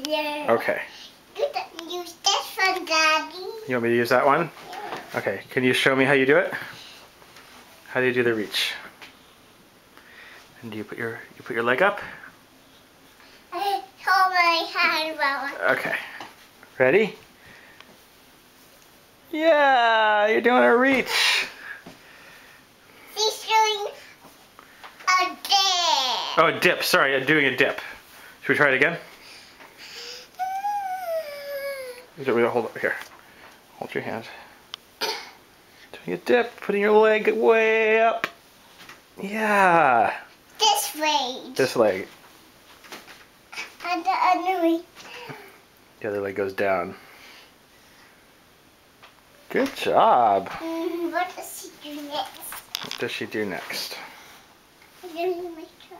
Yeah. Okay. Use this one, Daddy. You want me to use that one? Yeah. Okay. Can you show me how you do it? How do you do the reach? And do you put your leg up? I hold my hand well. Okay. Ready? Yeah, you're doing a reach. She's doing a dip. Oh, a dip. Sorry, I'm doing a dip. Should we try it again? Hold it here. Hold your hand. Doing a dip, putting your leg way up. Yeah. This way. This leg. And the other way. The other leg goes down. Good job. What does she do next? What does she do next? I'm gonna make her.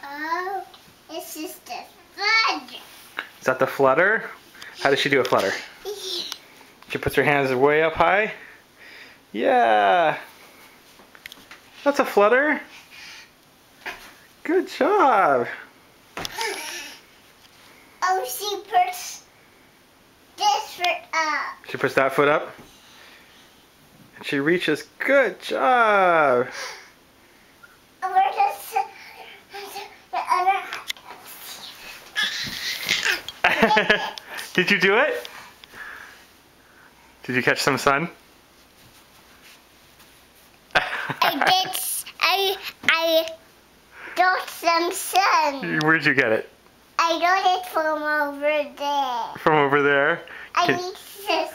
Oh, this is the fun. Is that the flutter? How does she do a flutter? She puts her hands way up high. Yeah. That's a flutter. Good job. Oh, she puts this foot up. She puts that foot up. And she reaches. Good job. Where does the other? Did you do it? Did you catch some sun? I got some sun. Where'd you get it? I got it from over there. From over there? I need this.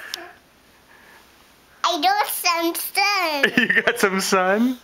I got some sun. You got some sun?